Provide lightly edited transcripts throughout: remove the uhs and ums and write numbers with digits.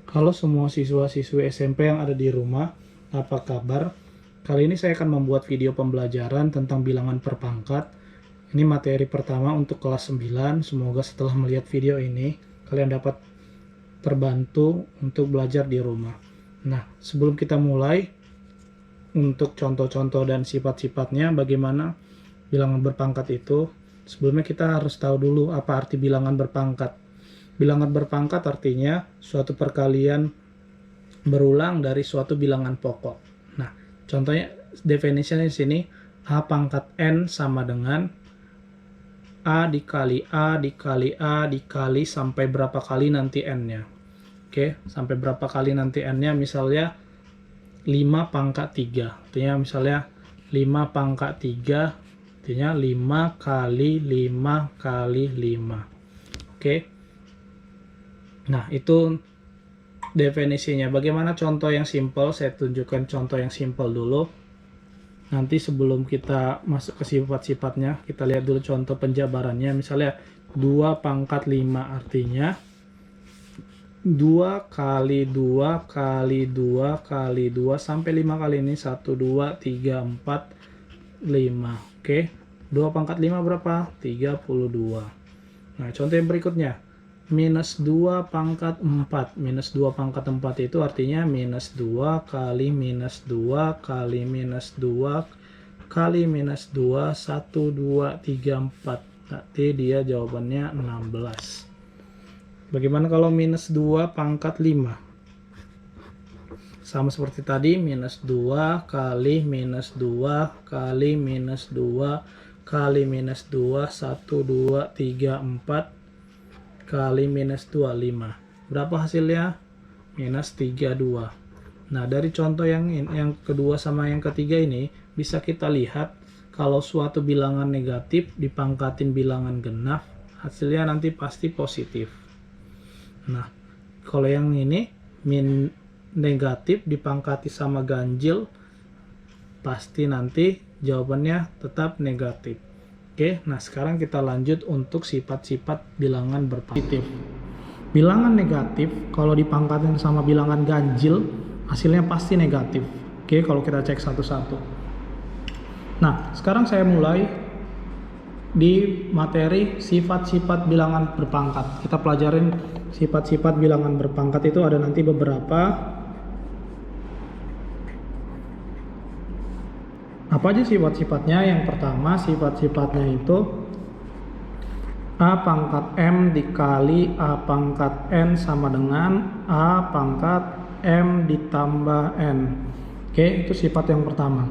Halo semua siswa-siswi SMP yang ada di rumah, apa kabar? Kali ini saya akan membuat video pembelajaran tentang bilangan berpangkat. Ini materi pertama untuk kelas 9. Semoga setelah melihat video ini, kalian dapat terbantu untuk belajar di rumah. Nah, sebelum kita mulai, untuk contoh-contoh dan sifat-sifatnya, bagaimana bilangan berpangkat itu, sebelumnya kita harus tahu dulu apa arti bilangan berpangkat. Bilangan berpangkat artinya suatu perkalian berulang dari suatu bilangan pokok. Nah, contohnya definisinya di sini A pangkat N sama dengan A dikali A dikali A dikali sampai berapa kali nanti N-nya. Oke, sampai berapa kali nanti N-nya, misalnya 5 pangkat 3. Artinya misalnya 5 pangkat 3, artinya 5 kali 5 kali 5. Oke. Nah, itu definisinya. Bagaimana contoh yang simple? Saya tunjukkan contoh yang simple dulu. Nanti sebelum kita masuk ke sifat-sifatnya, kita lihat dulu contoh penjabarannya. Misalnya 2 pangkat 5, artinya 2 kali 2 kali 2 kali 2 sampai 5 kali ini 1, 2, 3, 4, 5. Oke, 2 pangkat 5 berapa? 32. Nah, contoh yang berikutnya. Minus 2 pangkat 4. Minus 2 pangkat 4 itu artinya minus 2 kali minus 2 kali minus 2 kali minus 2, 1, 2, 3, 4. Nanti dia jawabannya 16. Bagaimana kalau minus 2 pangkat 5? Sama seperti tadi, minus 2 kali minus 2 kali minus 2 kali minus 2, 1, 2, 3, 4 kali minus 2, 5. Berapa hasilnya? Minus 32. Nah, dari contoh yang kedua sama yang ketiga ini, bisa kita lihat kalau suatu bilangan negatif dipangkatin bilangan genap, hasilnya nanti pasti positif. Nah, kalau yang ini, negatif dipangkati sama ganjil, pasti nanti jawabannya tetap negatif. Oke, nah sekarang kita lanjut untuk sifat-sifat bilangan berpangkat. Bilangan negatif kalau dipangkatin sama bilangan ganjil hasilnya pasti negatif. Oke, kalau kita cek satu-satu. Nah, sekarang saya mulai di materi sifat-sifat bilangan berpangkat. Kita pelajarin sifat-sifat bilangan berpangkat itu ada nanti beberapa. Apa aja sifat-sifatnya? Yang pertama, sifat-sifatnya itu A pangkat M dikali A pangkat N sama dengan A pangkat M ditambah N. Oke, itu sifat yang pertama.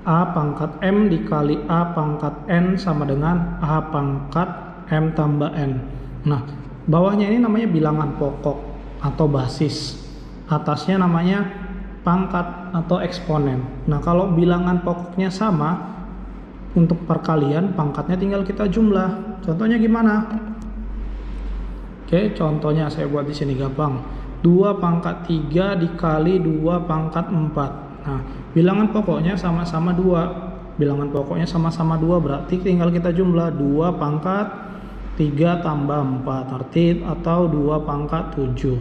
A pangkat M dikali A pangkat N sama dengan A pangkat M tambah N. Nah, bawahnya ini namanya bilangan pokok atau basis. Atasnya namanya pangkat atau eksponen. Nah, kalau bilangan pokoknya sama, untuk perkalian pangkatnya tinggal kita jumlah. Contohnya gimana? Oke, contohnya saya buat di sini gampang. 2 pangkat 3 dikali 2 pangkat 4. Nah, bilangan pokoknya sama-sama 2. Bilangan pokoknya sama-sama 2, berarti tinggal kita jumlah 2 pangkat 3 tambah 4 arti atau 2 pangkat 7.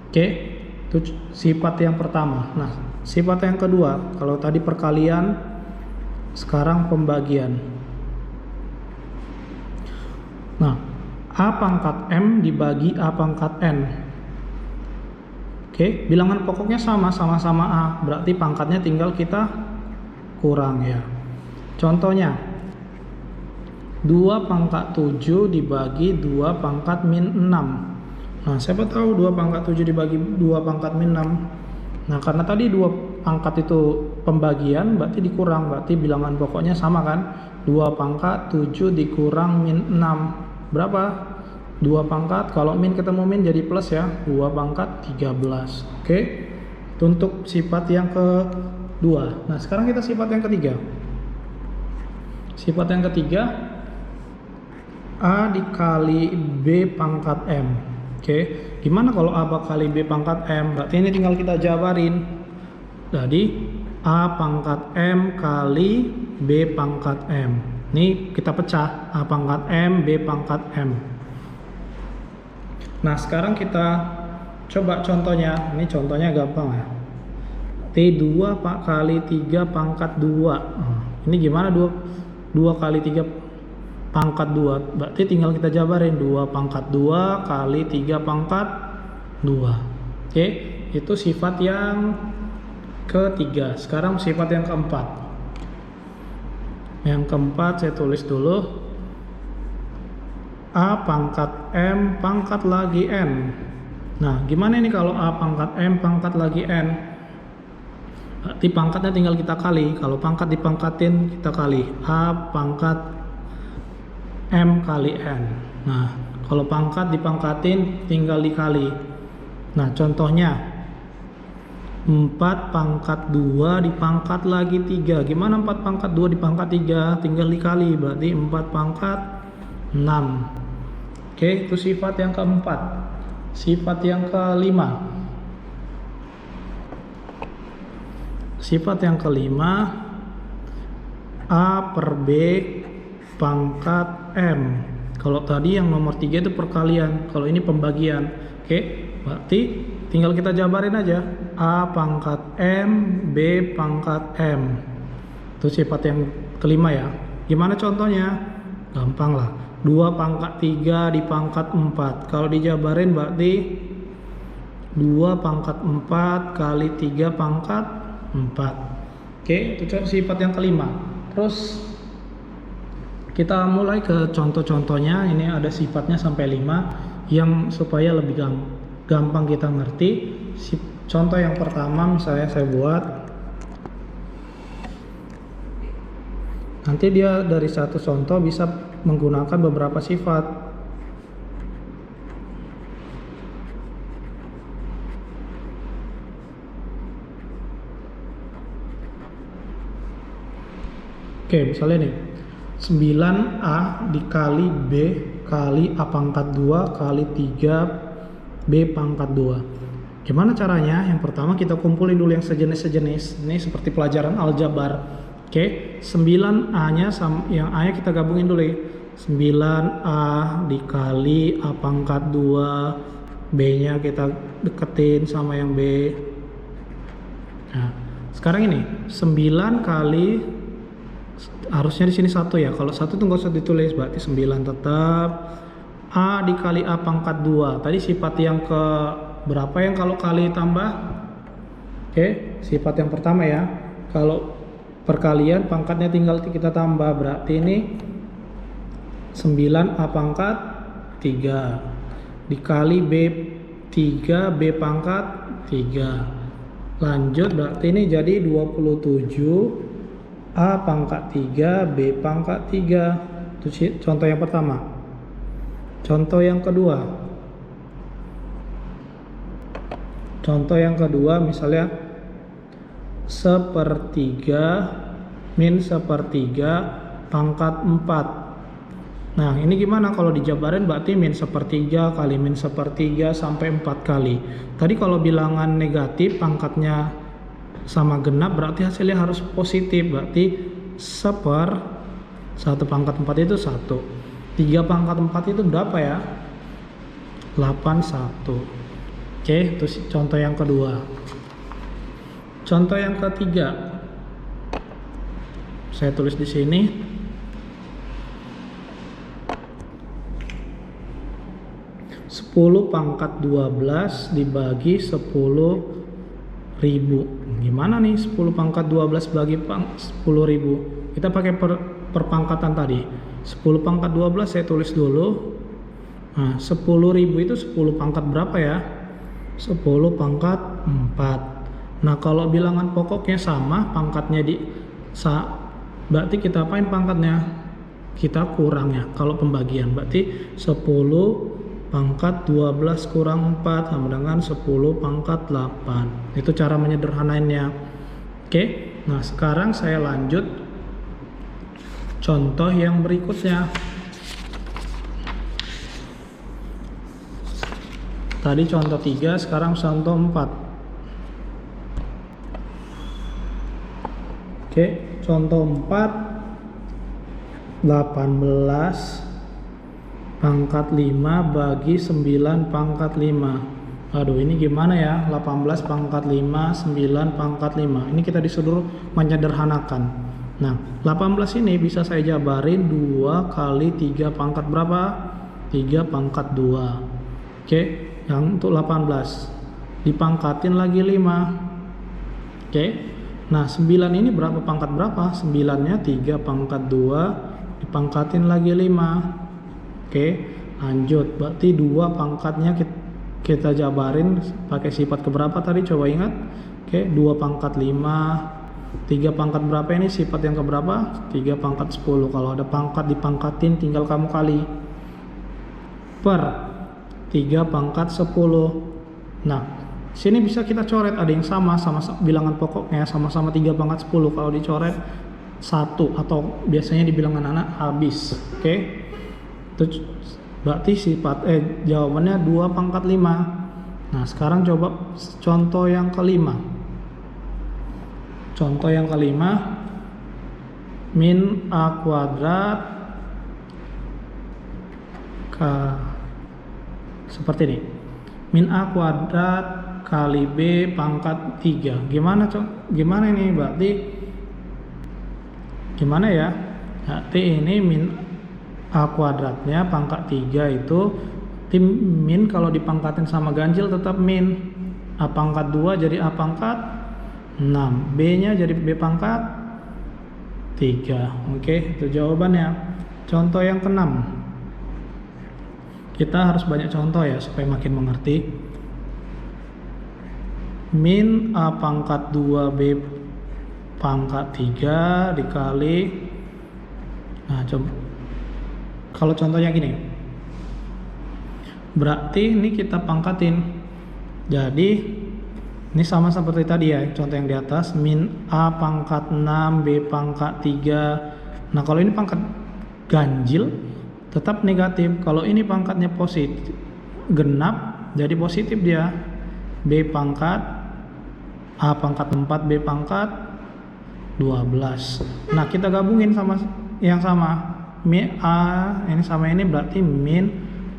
Oke. Itu sifat yang pertama. Nah, sifat yang kedua, kalau tadi perkalian, sekarang pembagian. Nah, A pangkat M dibagi A pangkat N. Oke, bilangan pokoknya sama-sama A, berarti pangkatnya tinggal kita kurang ya. Contohnya, 2 pangkat 7 dibagi 2 pangkat min 6. Nah, siapa tahu 2 pangkat 7 dibagi 2 pangkat min 6. Nah, karena tadi 2 pangkat itu pembagian, berarti dikurang. Berarti bilangan pokoknya sama kan? 2 pangkat 7 dikurang min 6. Berapa? 2 pangkat, kalau min ketemu min jadi plus ya. 2 pangkat 13. Oke? Itu untuk sifat yang kedua. Nah, sekarang kita sifat yang ketiga. Sifat yang ketiga, A dikali B pangkat M. Oke, gimana kalau A kali B pangkat M? Berarti ini tinggal kita jabarin. Jadi A pangkat M kali B pangkat M. Ini kita pecah, A pangkat M, B pangkat M. Nah, sekarang kita Coba contohnya, ini contohnya gampang ya. T2 kali 3 pangkat 2. Ini gimana 2 kali 3 pangkat 2? Berarti tinggal kita jabarin 2 pangkat 2 kali 3 pangkat 2. Oke, itu sifat yang ketiga. Sekarang sifat yang keempat. Yang keempat saya tulis dulu. A pangkat M pangkat lagi N. Nah, gimana ini kalau A pangkat M pangkat lagi N? Berarti pangkatnya tinggal kita kali. Kalau pangkat dipangkatin, kita kali. A pangkat M kali N. Nah, kalau pangkat dipangkatin, tinggal dikali. Nah, contohnya 4 pangkat 2 dipangkat lagi 3. Gimana 4 pangkat 2 dipangkat 3? Tinggal dikali. Berarti 4 pangkat 6. Oke, itu sifat yang keempat. Sifat yang kelima. Sifat yang kelima, A per B pangkat M. Kalau tadi yang nomor 3 itu perkalian, kalau ini pembagian. Oke, berarti tinggal kita jabarin aja. A pangkat M, B pangkat M. Itu sifat yang kelima ya. Gimana contohnya? Gampang lah. 2 pangkat 3 dipangkat 4. Kalau dijabarin berarti 2 pangkat 4 kali 3 pangkat 4. Oke, itu sifat yang kelima. Terus kita mulai ke contoh-contohnya. Ini ada sifatnya sampai 5 yang supaya lebih gampang kita ngerti. Contoh yang pertama misalnya saya buat. Nanti dia dari satu contoh bisa menggunakan beberapa sifat. Oke, misalnya nih 9A dikali B kali A pangkat 2 kali 3 B pangkat 2. Gimana caranya? Yang pertama kita kumpulin dulu yang sejenis-sejenis. Ini seperti pelajaran aljabar. Oke, 9A-nya yang A-nya kita gabungin dulu ya. 9A dikali A pangkat 2, B-nya kita deketin sama yang B. Nah, sekarang ini 9 kali, harusnya di sini 1 ya. Kalau 1 tuh nggak usah ditulis, berarti 9 tetap. A dikali A pangkat 2. Tadi sifat yang ke berapa yang kalau kali tambah? Oke, sifat yang pertama ya. Kalau perkalian pangkatnya tinggal kita tambah, berarti ini 9A pangkat 3 dikali B 3 B pangkat 3. Lanjut, berarti ini jadi 27 A pangkat 3 B pangkat 3. Itu contoh yang pertama. Contoh yang kedua. Contoh yang kedua misalnya sepertiga min sepertiga pangkat 4. Nah, ini gimana kalau dijabarin? Berarti min sepertiga kali min sepertiga sampai 4 kali. Tadi kalau bilangan negatif pangkatnya sama genap, berarti hasilnya harus positif. Berarti 1 pangkat 4 itu 1. 3 pangkat 4 itu berapa ya? 81. Oke, itu contoh yang kedua. Contoh yang ketiga, saya tulis di sini. 10 pangkat 12 dibagi 10.000. Gimana nih 10 pangkat 12 bagi 10.000? Kita pakai perpangkatan tadi. 10 pangkat 12 saya tulis dulu. Nah, 10.000 itu 10 pangkat berapa ya? 10 pangkat 4. Nah, kalau bilangan pokoknya sama, pangkatnya berarti kita apain pangkatnya? Kita kurang ya. Kalau pembagian berarti 10 pangkat 12 kurang 4 sama dengan 10 pangkat 8. Itu cara menyederhanainnya. Oke. Nah, sekarang saya lanjut contoh yang berikutnya. Tadi contoh 3, sekarang contoh 4. Oke, contoh 4, 18 pangkat 5 bagi 9 pangkat 5. Aduh, ini gimana ya? 18 pangkat 5, 9 pangkat 5. Ini kita disuruh menyederhanakan. Nah, 18 ini bisa saya jabarin 2 kali 3 pangkat berapa? 3 pangkat 2. Oke, yang untuk 18. Dipangkatin lagi 5. Oke. Nah, 9 ini berapa pangkat berapa? 9-nya 3 pangkat 2 dipangkatin lagi 5. Oke, lanjut. Berarti 2 pangkatnya kita jabarin pakai sifat keberapa tadi, coba ingat. Oke, 2 pangkat 5, 3 pangkat berapa ini sifat yang keberapa? 3 pangkat 10. Kalau ada pangkat dipangkatin tinggal kamu kali per 3 pangkat 10. Nah, sini bisa kita coret, ada yang sama bilangan pokoknya sama-sama 3 pangkat 10. Kalau dicoret 1 atau biasanya dibilang anak-anak habis. Oke, itu berarti jawabannya 2 pangkat 5. Nah, sekarang coba contoh yang kelima. Contoh yang kelima, min A kuadrat seperti ini. Min A kuadrat kali B pangkat 3. Gimana ini? Berarti gimana ya? Berarti ini min A kuadratnya pangkat 3 itu min kalau dipangkatin sama ganjil tetap min. A pangkat 2 jadi A pangkat 6. B nya jadi B pangkat 3. Oke, itu jawabannya. Contoh yang keenam. Kita harus banyak contoh ya supaya makin mengerti. Min A pangkat 2 B pangkat 3 dikali. Nah, coba kalau contohnya gini, berarti ini kita pangkatin. Jadi ini sama seperti tadi ya, contoh yang di atas, min A pangkat 6 B pangkat 3. Nah, kalau ini pangkat ganjil tetap negatif. Kalau ini pangkatnya positif genap jadi positif dia. B pangkat A pangkat 4 B pangkat 12. Nah, kita gabungin sama yang sama. Min A ini sama ini berarti min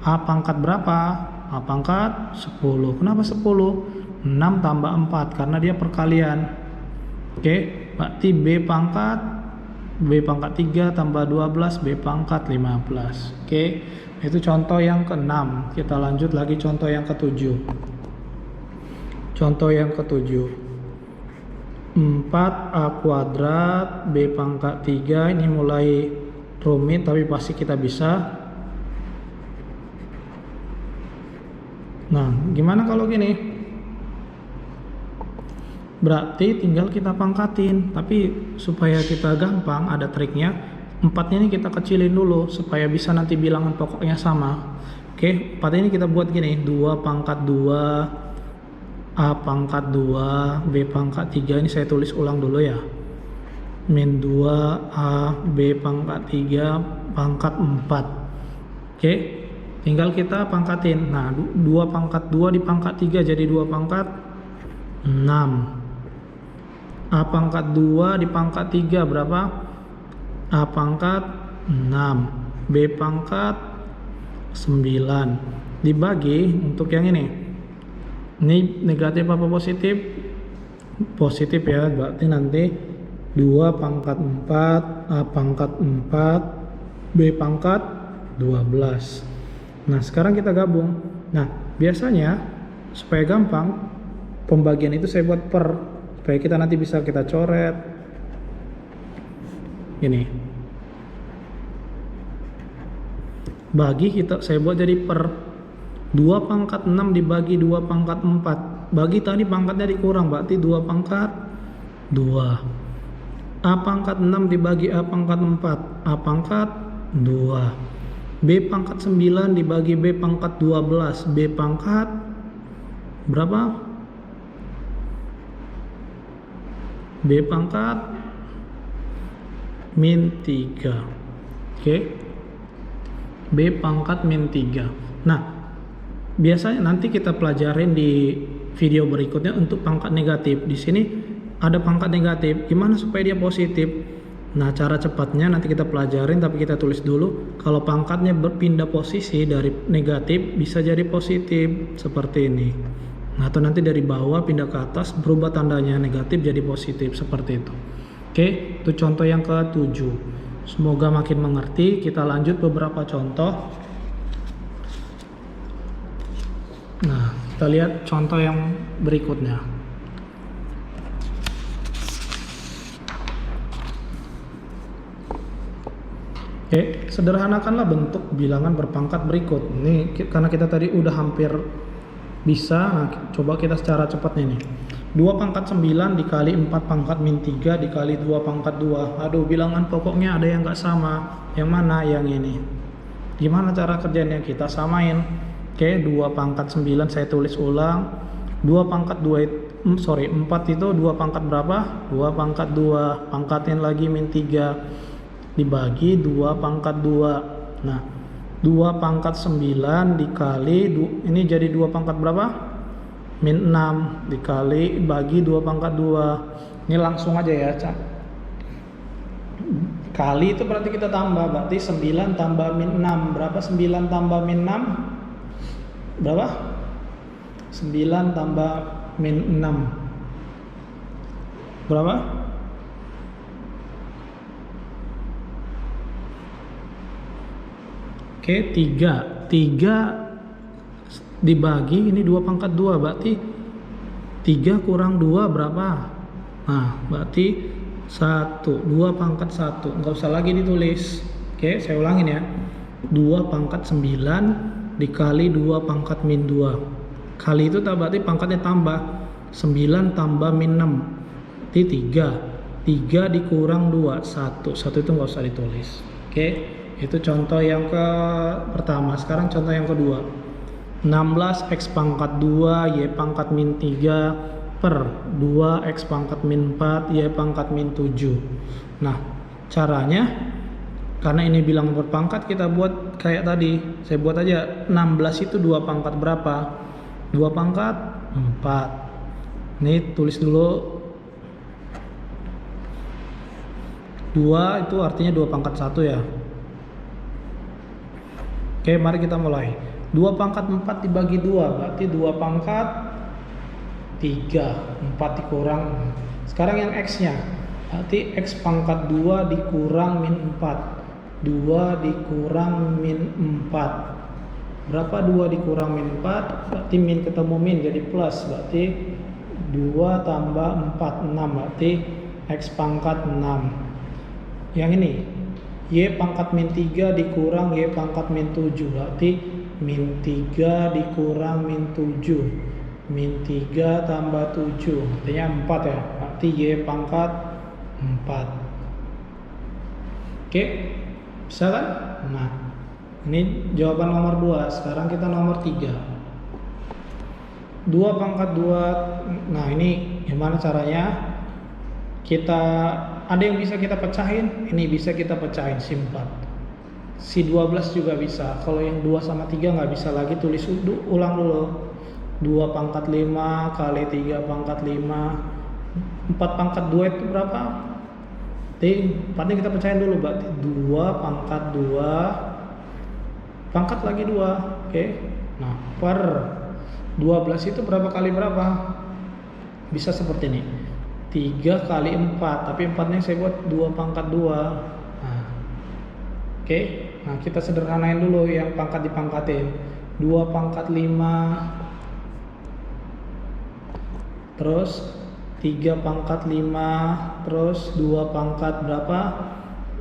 A pangkat berapa? A pangkat 10. Kenapa 10? 6 tambah 4 karena dia perkalian. Oke, berarti B pangkat 3 tambah 12 B pangkat 15. Oke, itu contoh yang ke-6. Kita lanjut lagi contoh yang ke-7. Contoh yang ke-7. 4A kuadrat B pangkat 3. Ini mulai rumit tapi pasti kita bisa. Nah, gimana kalau gini? Berarti tinggal kita pangkatin, tapi supaya kita gampang ada triknya. 4-nya ini kita kecilin dulu supaya bisa nanti bilangan pokoknya sama. Oke, 4 ini kita buat gini, 2 pangkat 2 A pangkat 2 B pangkat 3. Ini saya tulis ulang dulu ya. Min 2A B pangkat 3 pangkat 4. Oke, tinggal kita pangkatin. Nah, 2 pangkat 2 dipangkat 3 jadi 2 pangkat 6. A pangkat 2 dipangkat 3 berapa? A pangkat 6. B pangkat 9. Dibagi untuk yang ini. Ini negatif apa positif? Positif ya, berarti nanti 2 pangkat 4 A pangkat 4 B pangkat 12. Nah, sekarang kita gabung. Nah, biasanya supaya gampang pembagian itu saya buat per, supaya kita nanti bisa kita coret ini. Bagi saya buat jadi per. 2 pangkat 6 dibagi 2 pangkat 4. Bagi tadi pangkatnya dikurang, berarti 2 pangkat 2. A pangkat 6 dibagi A pangkat 4. A pangkat 2. B pangkat 9 dibagi B pangkat 12. B pangkat berapa? B pangkat min 3. Oke. B pangkat min 3. Nah, biasanya nanti kita pelajarin di video berikutnya untuk pangkat negatif. Di sini ada pangkat negatif. Gimana supaya dia positif? Nah, cara cepatnya nanti kita pelajarin, tapi kita tulis dulu. Kalau pangkatnya berpindah posisi dari negatif bisa jadi positif seperti ini. Nah, atau nanti dari bawah pindah ke atas berubah tandanya negatif jadi positif seperti itu. Oke, itu contoh yang ke-7. Semoga makin mengerti. Kita lanjut beberapa contoh. Nah, kita lihat contoh yang berikutnya. Oke, sederhanakanlah bentuk bilangan berpangkat berikut. Ini karena kita tadi udah hampir bisa. Nah, coba kita secara cepatnya nih. 2 pangkat 9 dikali 4 pangkat min 3 dikali 2 pangkat 2. Aduh, bilangan pokoknya ada yang nggak sama. Yang mana? Yang ini. Gimana cara kerjanya? Kita samain. Oke, 2 pangkat 9 saya tulis ulang. 2 pangkat 4 itu 2 pangkat berapa? 2 pangkat 2. Pangkatin lagi min 3 dibagi 2 pangkat 2. Nah, 2 pangkat 9 dikali ini jadi 2 pangkat berapa? Min 6 dikali bagi 2 pangkat 2. Ini langsung aja ya, Cak. Kali itu berarti kita tambah, berarti 9 tambah min 6. Berapa 9 tambah min 6? Berapa? 9 tambah min 6. Berapa? Oke, 3 dibagi ini 2 pangkat 2, berarti 3 kurang 2 berapa? Nah, berarti 2 pangkat 1, nggak usah lagi ditulis. Oke, saya ulangin ya. 2 pangkat 9 dikali 2 pangkat min 2. Kali itu berarti pangkatnya tambah. 9 tambah min 6 berarti 3 dikurang 2, 1 itu nggak usah ditulis. Oke, itu contoh yang pertama. Sekarang contoh yang kedua. 16 X pangkat 2 Y pangkat min 3 per 2 X pangkat min 4 Y pangkat min 7. Nah, caranya, karena ini bilang berpangkat, kita buat kayak tadi. Saya buat aja 16 itu 2 pangkat berapa? 2 pangkat 4. Nih, tulis dulu. 2 itu artinya 2 pangkat 1 ya. Oke, mari kita mulai. 2 pangkat 4 dibagi 2 berarti 2 pangkat 3. 4 dikurang. Sekarang yang X-nya. Berarti X pangkat 2 dikurang min 4. 2 dikurang min 4. Berapa 2 dikurang min 4? Berarti min ketemu min jadi plus. Berarti 2 tambah 4, 6. Berarti X pangkat 6. Yang ini. Y pangkat min 3 dikurang Y pangkat min 7. Berarti min 3 dikurang min 7. Min 3 tambah 7. Artinya 4 ya. Berarti Y pangkat 4. Oke. Bisa kan? Nah, ini jawaban nomor 2. Sekarang kita nomor 3. 2 pangkat 2. Nah, ini gimana caranya? Ada yang bisa kita pecahin, ini bisa kita pecahin simpat. Si 12 juga bisa. Kalau yang 2 sama 3 nggak bisa lagi, tulis ulang dulu. 2 pangkat 5 kali 3 pangkat 5. 4 pangkat 2 itu berapa? 4 kita pecahin dulu, berarti 2 pangkat 2 pangkat lagi 2. Oke. Nah, per 12 itu berapa kali berapa? Bisa seperti ini. 3 kali 4, tapi 4-nya saya buat 2 pangkat 2. Nah, oke. Nah, kita sederhanain dulu yang pangkat dipangkatin. 2 pangkat 5 terus 3 pangkat 5 terus 2 pangkat berapa?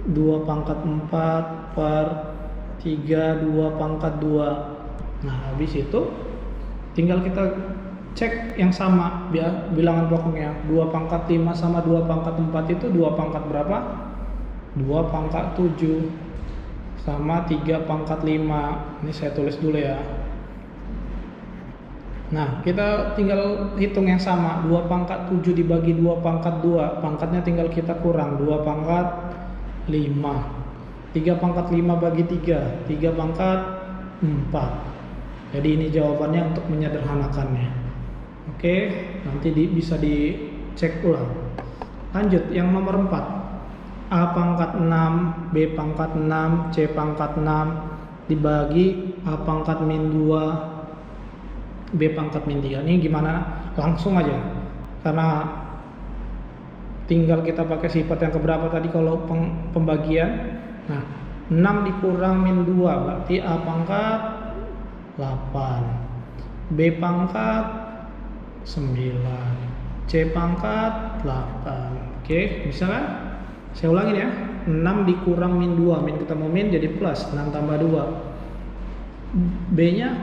2 pangkat 4 per 3 2 pangkat 2. Nah, habis itu tinggal kita cek yang sama bilangan pokoknya. 2 pangkat 5 sama 2 pangkat 4 itu 2 pangkat berapa? 2 pangkat 7 sama 3 pangkat 5. Ini saya tulis dulu ya. Nah, kita tinggal hitung yang sama. 2 pangkat 7 dibagi 2 pangkat 2. Pangkatnya tinggal kita kurang. 2 pangkat 5. 3 pangkat 5 bagi 3. 3 pangkat 4. Jadi ini jawabannya untuk menyederhanakannya. Oke, nanti bisa dicek ulang. Lanjut yang nomor 4. A pangkat 6, B pangkat 6, C pangkat 6 dibagi A pangkat min 2, B pangkat min 3. Ini gimana? Langsung aja. Karena tinggal kita pakai sifat yang keberapa tadi kalau pembagian. Nah, 6 dikurang min 2 berarti A pangkat 8, B pangkat 9, C pangkat 8. Oke, bisa kan? Saya ulangin ya. 6 dikurang min 2, min ketemu min jadi plus, 6 tambah 2. B nya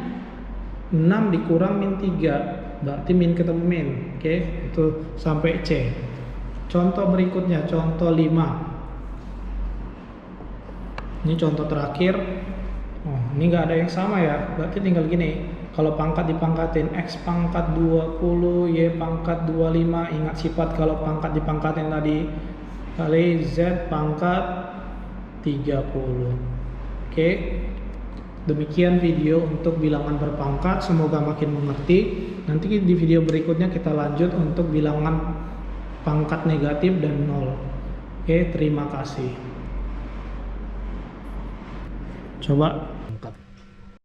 6 dikurang min 3 berarti min ketemu min. Oke, itu sampai C. Contoh berikutnya, contoh 5. Ini contoh terakhir. Oh, ini nggak ada yang sama ya, berarti tinggal gini. Kalau pangkat dipangkatin, X pangkat 20, Y pangkat 25. Ingat sifat kalau pangkat dipangkatin tadi, kali Z pangkat 30. Oke, demikian video untuk bilangan berpangkat. Semoga makin mengerti. Nanti di video berikutnya kita lanjut untuk bilangan pangkat negatif dan 0. Oke, terima kasih. Coba